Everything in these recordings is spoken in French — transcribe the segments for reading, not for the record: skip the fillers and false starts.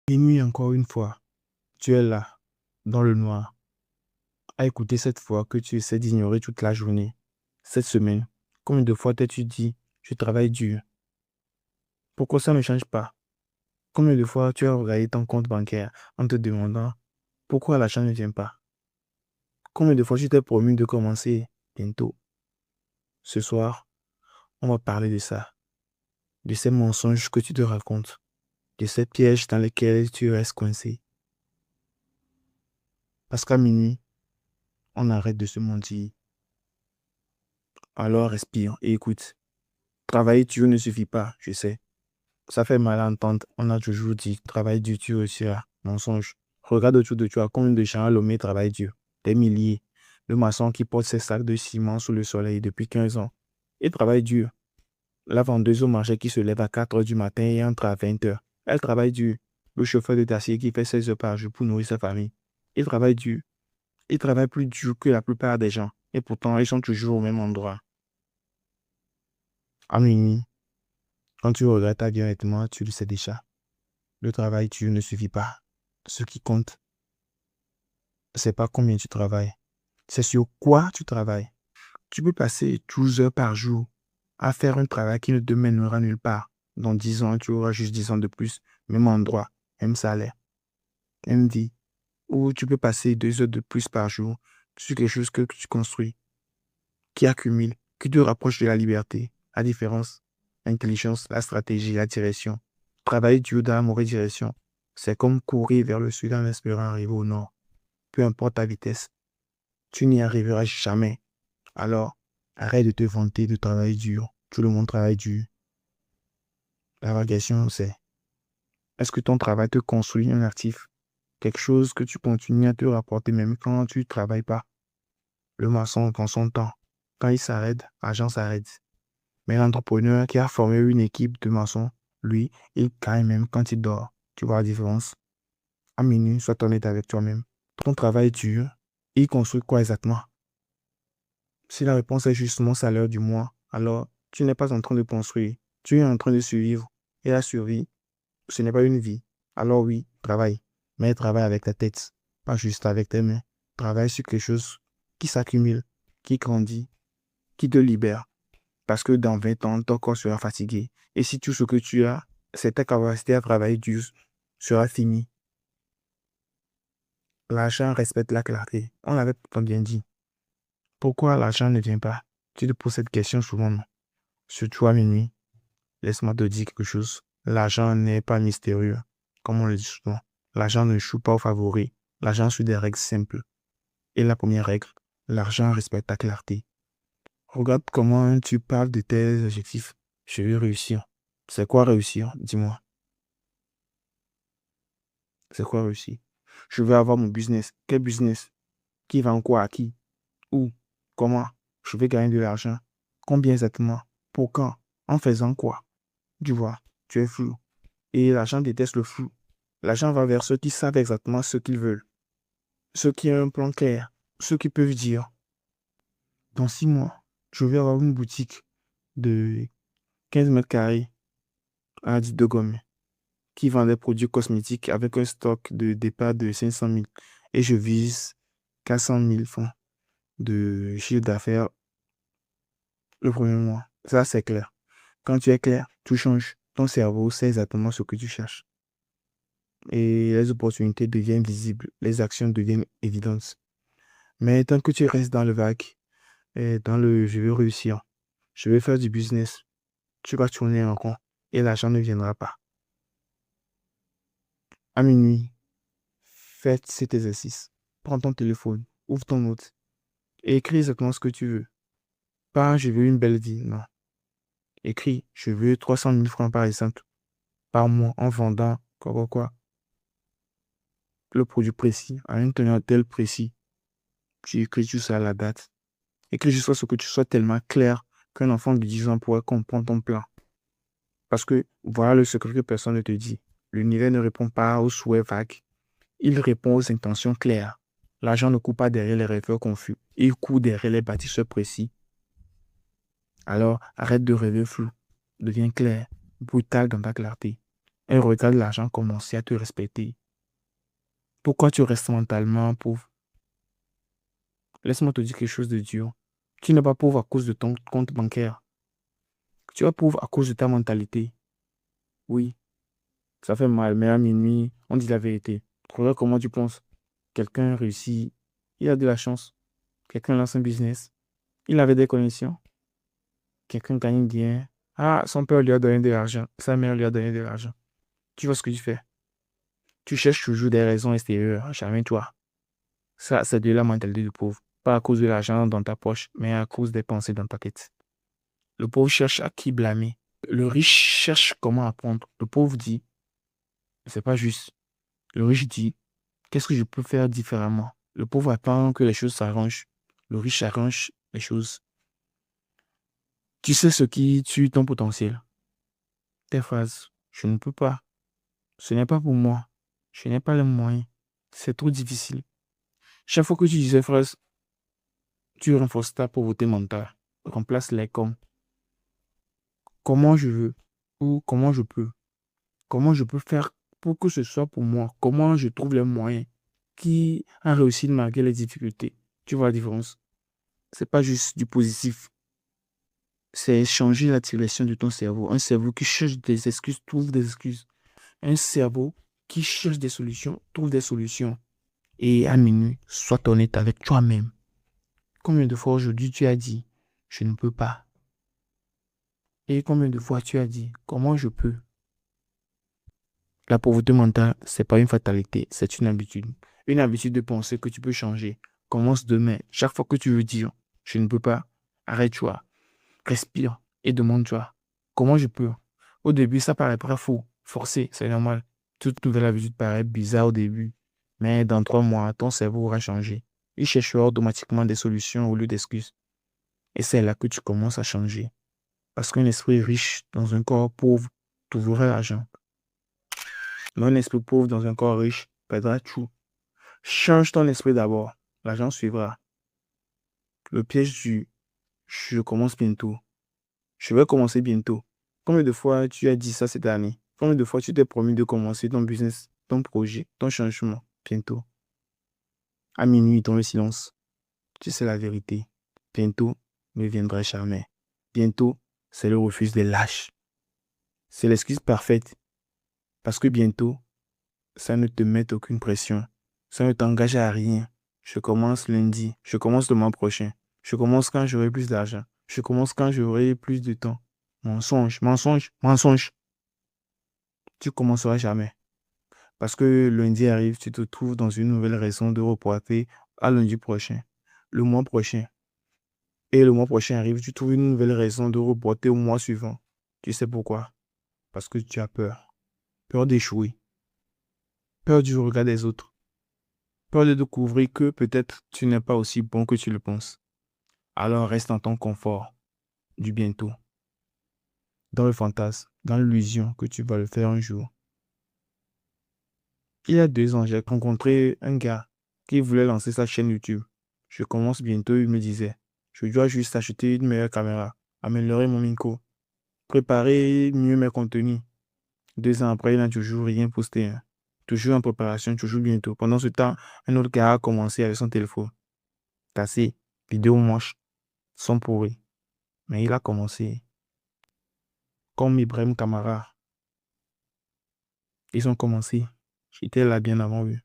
Minuit encore une fois, tu es là, dans le noir, à écouter cette voix que tu essaies d'ignorer toute la journée. Cette semaine, combien de fois t'es-tu dit, je travaille dur? Pourquoi ça ne change pas? Combien de fois tu as regardé ton compte bancaire en te demandant pourquoi l'argent ne vient pas? Combien de fois tu t'es promis de commencer bientôt? Ce soir, on va parler de ça, de ces mensonges que tu te racontes, de ces pièges dans lesquels tu restes coincé. Parce qu'à minuit, on arrête de se mentir. Alors respire et écoute. Travailler dur ne suffit pas, je sais. Ça fait mal à entendre. On a toujours dit, travail dur, tu réussiras. Mensonge. Regarde autour de toi, combien de gens à Lomé travaillent dur. Des milliers. Le maçon qui porte ses sacs de ciment sous le soleil depuis 15 ans. Il travaille dur. La vendeuse au marché qui se lève à 4 heures du matin et entre à 20 heures. Elle travaille dur. Le chauffeur de taxi qui fait 16 heures par jour pour nourrir sa famille. Il travaille dur. Il travaille plus dur que la plupart des gens. Et pourtant, ils sont toujours au même endroit. À minuit, quand tu regardes ta vie honnêtement, tu le sais déjà. Le travail dur ne suffit pas. Ce qui compte, c'est pas combien tu travailles, c'est sur quoi tu travailles. Tu peux passer 12 heures par jour à faire un travail qui ne te mènera nulle part. Dans 10 ans, tu auras juste 10 ans de plus, même endroit, même salaire, même vie. Ou tu peux passer 2 heures de plus par jour sur quelque chose que tu construis, qui accumule, qui te rapproche de la liberté. La différence, l'intelligence, la stratégie, la direction. Travailler dur dans la mauvaise direction, c'est comme courir vers le sud en espérant arriver au nord. Peu importe ta vitesse, tu n'y arriveras jamais. Alors, arrête de te vanter de travailler dur. Tout le monde travaille dur. La vraie question, c'est, est-ce que ton travail te construit un actif? Quelque chose que tu continues à te rapporter même quand tu ne travailles pas. Le maçon prend son temps. Quand il s'arrête, l'argent s'arrête. Mais l'entrepreneur qui a formé une équipe de maçons, lui, il gagne même quand il dort. Tu vois la différence? À minuit, sois honnête avec toi-même. Ton travail est dur. Il construit quoi exactement? Si la réponse est juste mon salaire du mois, alors tu n'es pas en train de construire. Tu es en train de survivre. Et la survie, ce n'est pas une vie. Alors oui, travaille. Mais travaille avec ta tête, pas juste avec tes mains. Travaille sur quelque chose qui s'accumule, qui grandit, qui te libère. Parce que dans 20 ans, ton corps sera fatigué. Et si tout ce que tu as, c'est ta capacité à travailler dur, sera fini. L'argent respecte la clarté. On l'avait pourtant bien dit. Pourquoi l'argent ne vient pas? Tu te poses cette question souvent, non? Surtout à minuit. Laisse-moi te dire quelque chose. L'argent n'est pas mystérieux, comme on le dit souvent. L'argent ne joue pas aux favoris. L'argent suit des règles simples. Et la première règle, l'argent respecte ta clarté. Regarde comment tu parles de tes objectifs. Je veux réussir. C'est quoi réussir? Dis-moi. C'est quoi réussir? Je veux avoir mon business. Quel business? Qui vend quoi à qui? Où? Comment? Je veux gagner de l'argent. Combien exactement? Pour quand? En faisant quoi? Tu vois, tu es flou. Et l'argent déteste le flou. L'argent va vers ceux qui savent exactement ce qu'ils veulent. Ceux qui ont un plan clair. Ceux qui peuvent dire, dans 6 mois, je vais avoir une boutique de 15 mètres carrés à dit de Gomé qui vend des produits cosmétiques avec un stock de départ de 500 000. Et je vise 400 000 francs de chiffre d'affaires le premier mois. Ça, c'est clair. Quand tu es clair, tout change. Ton cerveau sait exactement ce que tu cherches. Et les opportunités deviennent visibles, les actions deviennent évidentes. Mais tant que tu restes dans le vague, et dans le je veux réussir, je vais faire du business, tu vas tourner en rond et l'argent ne viendra pas. À minuit, fais cet exercice. Prends ton téléphone, ouvre ton note et écris exactement ce que tu veux. Pas je veux une belle vie, non. Écris je veux 300 000 francs par exemple, par mois en vendant quoi, le produit précis, à un teneur tel précis. Tu écris tout ça à la date. Écris juste ce que tu sois tellement clair qu'un enfant de 10 ans pourrait comprendre ton plan. Parce que voilà le secret que personne ne te dit. L'univers ne répond pas aux souhaits vagues. Il répond aux intentions claires. L'argent ne court pas derrière les rêveurs confus. Il court derrière les bâtisseurs précis. Alors, arrête de rêver flou. Deviens clair, brutal dans ta clarté. Elle regarde l'argent commencer à te respecter. Pourquoi tu restes mentalement pauvre? Laisse-moi te dire quelque chose de dur. Tu n'es pas pauvre à cause de ton compte bancaire. Tu es pauvre à cause de ta mentalité. Oui, ça fait mal, mais à minuit, on dit la vérité. Regarde comment tu penses. Quelqu'un réussit, il a de la chance. Quelqu'un lance un business, il avait des connexions. Quelqu'un gagne bien. Ah, son père lui a donné de l'argent. Sa mère lui a donné de l'argent. Tu vois ce que tu fais? Tu cherches toujours des raisons extérieures, jamais toi. Ça, c'est de la mentalité du pauvre. Pas à cause de l'argent dans ta poche, mais à cause des pensées dans ta tête. Le pauvre cherche à qui blâmer. Le riche cherche comment apprendre. Le pauvre dit, c'est pas juste. Le riche dit, qu'est-ce que je peux faire différemment? Le pauvre attend que les choses s'arrangent. Le riche arrange les choses. Tu sais ce qui tue ton potentiel? Tes phrases. Je ne peux pas. Ce n'est pas pour moi. Je n'ai pas les moyens. C'est trop difficile. Chaque fois que tu dis ces phrases, tu renforces ta pauvreté mentale. Remplace-les comme comment je veux ou comment je peux. Comment je peux faire pour que ce soit pour moi? Comment je trouve les moyens qui a réussi malgré les difficultés? Tu vois la différence? C'est pas juste du positif. C'est changer la direction de ton cerveau. Un cerveau qui cherche des excuses trouve des excuses. Un cerveau qui cherche des solutions trouve des solutions. Et à minuit, sois honnête avec toi-même. Combien de fois aujourd'hui tu as dit, je ne peux pas? Et combien de fois tu as dit, comment je peux? La pauvreté mentale, c'est pas une fatalité, c'est une habitude. Une habitude de penser que tu peux changer. Commence demain. Chaque fois que tu veux dire, je ne peux pas, arrête-toi, respire et demande-toi, comment je peux? Au début, ça paraît pas fou, forcé, c'est normal. Toute nouvelle habitude paraît bizarre au début. Mais dans 3 mois, ton cerveau aura changé. Il cherchera automatiquement des solutions au lieu d'excuses. Et c'est là que tu commences à changer. Parce qu'un esprit riche dans un corps pauvre trouverait l'argent. Mais un esprit pauvre dans un corps riche perdra tout. Change ton esprit d'abord. L'argent suivra. Le piège du je commence bientôt. Je vais commencer bientôt. Combien de fois tu as dit ça cette année? Combien de fois tu t'es promis de commencer ton business, ton projet, ton changement bientôt? À minuit, dans le silence, tu sais la vérité. Bientôt ne viendra jamais. Bientôt, c'est le refus des lâches. C'est l'excuse parfaite. Parce que bientôt, ça ne te met aucune pression. Ça ne t'engage à rien. Je commence lundi. Je commence le mois prochain. Je commence quand j'aurai plus d'argent. Je commence quand j'aurai plus de temps. Mensonge, mensonge, mensonge. Tu commenceras jamais. Parce que lundi arrive, tu te trouves dans une nouvelle raison de reporter à lundi prochain. Le mois prochain. Et le mois prochain arrive, tu trouves une nouvelle raison de reporter au mois suivant. Tu sais pourquoi? Parce que tu as peur. Peur d'échouer. Peur du regard des autres. Peur de découvrir que peut-être tu n'es pas aussi bon que tu le penses. Alors reste dans ton confort du bientôt. Dans le fantasme, dans l'illusion que tu vas le faire un jour. Il y a 2 ans, j'ai rencontré un gars qui voulait lancer sa chaîne YouTube. Je commence bientôt, il me disait, je dois juste acheter une meilleure caméra, améliorer mon micro, préparer mieux mes contenus. 2 ans après, il n'a toujours rien posté, hein. Toujours en préparation, toujours bientôt. Pendant ce temps, un autre gars a commencé avec son téléphone. Cassé, vidéo moche, son pourri. Mais il a commencé. Comme Ibrahim Kamara. Ils ont commencé. J'étais là bien avant eux.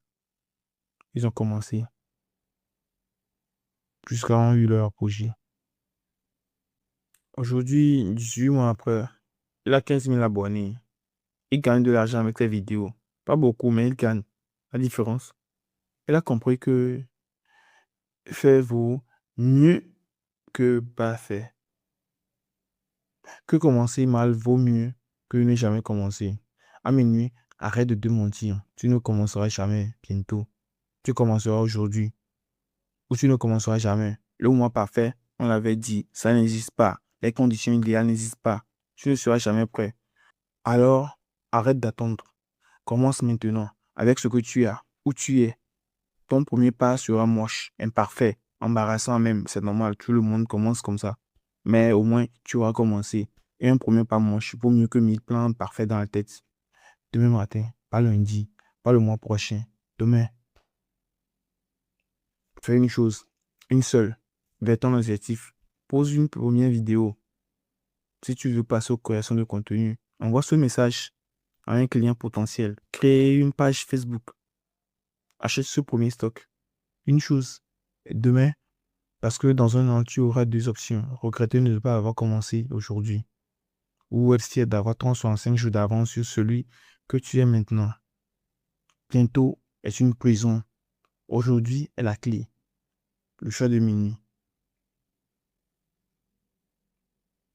Ils ont commencé. Jusqu'à ont eu leur apogée. Aujourd'hui, 18 mois après, il a 15 000 abonnés. Il gagne de l'argent avec ses vidéos. Pas beaucoup, mais il gagne. La différence, il a compris que faire vaut mieux que pas faire. Que commencer mal vaut mieux que ne jamais commencer. À minuit, arrête de te mentir. Tu ne commenceras jamais bientôt. Tu commenceras aujourd'hui ou tu ne commenceras jamais. Le mois parfait, on l'avait dit, ça n'existe pas. Les conditions idéales n'existent pas. Tu ne seras jamais prêt. Alors, arrête d'attendre. Commence maintenant avec ce que tu as, où tu es. Ton premier pas sera moche, imparfait, embarrassant même. C'est normal, tout le monde commence comme ça. Mais au moins, tu auras commencé. Et un premier pas moche vaut mieux que 1000 plans parfaits dans la tête. demain matin, pas lundi, pas le mois prochain, demain. Fais une chose, une seule, vers ton objectif. Pose une première vidéo. Si tu veux passer aux créations de contenu, envoie ce message à un client potentiel. Crée une page Facebook. Achète ce premier stock. Une chose, demain, parce que dans un an, tu auras deux options. Regretter de ne pas avoir commencé aujourd'hui. Ou essayer d'avoir 365 jours d'avance sur celui que tu es maintenant. Bientôt est une prison. Aujourd'hui est la clé. Le choix de minuit.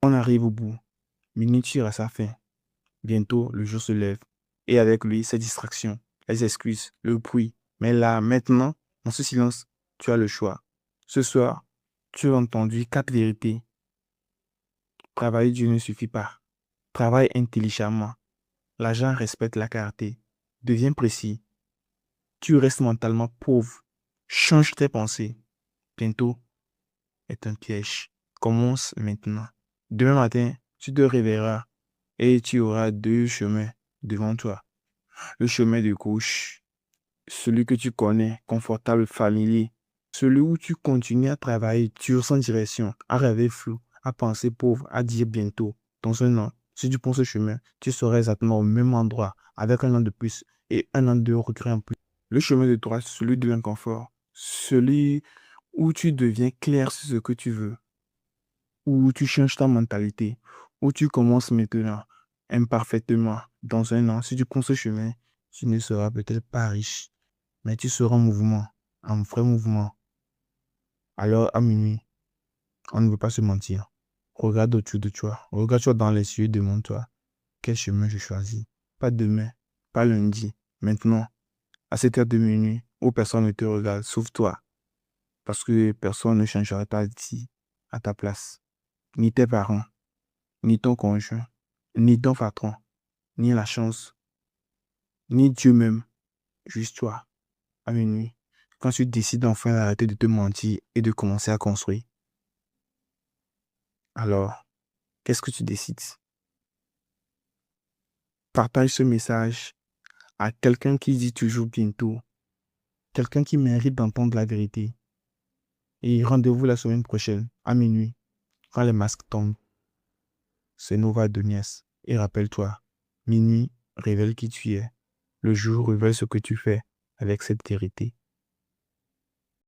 On arrive au bout. Minuit tire à sa fin. Bientôt, le jour se lève. Et avec lui, ses distractions, les excuses, le bruit. Mais là, maintenant, dans ce silence, tu as le choix. Ce soir, tu as entendu 4 vérités. Travailler Dieu ne suffit pas. Travaille intelligemment. L'argent respecte la clarté. Deviens précis. Tu restes mentalement pauvre. Change tes pensées. Bientôt est un piège. Commence maintenant. Demain matin, tu te réveilleras et tu auras deux chemins devant toi. Le chemin de gauche, celui que tu connais, confortable, familier. Celui où tu continues à travailler dur sans direction, à rêver flou, à penser pauvre, à dire bientôt. Dans un an, si tu prends ce chemin, tu seras exactement au même endroit, avec un an de plus et un an de regret en plus. Le chemin de droite, celui de l'inconfort, celui où tu deviens clair sur ce que tu veux, où tu changes ta mentalité, où tu commences maintenant, imparfaitement. Dans un an, si tu prends ce chemin, tu ne seras peut-être pas riche, mais tu seras en mouvement, en vrai mouvement. Alors, à minuit, on ne veut pas se mentir. Regarde autour de toi, regarde-toi dans les yeux, demande-toi, quel chemin je choisis. Pas demain, pas lundi, maintenant, à cette heure de minuit, où personne ne te regarde, sauf toi, parce que personne ne changera ta vie à ta place. Ni tes parents, ni ton conjoint, ni ton patron, ni la chance, ni Dieu même, juste toi, à minuit. Quand tu décides enfin d'arrêter de te mentir et de commencer à construire, alors, qu'est-ce que tu décides? Partage ce message à quelqu'un qui dit toujours bientôt, quelqu'un qui mérite d'entendre la vérité. Et rendez-vous la semaine prochaine, à minuit, quand les masques tombent. C'est Nova Donias. Et rappelle-toi, minuit révèle qui tu es. Le jour révèle ce que tu fais avec cette vérité.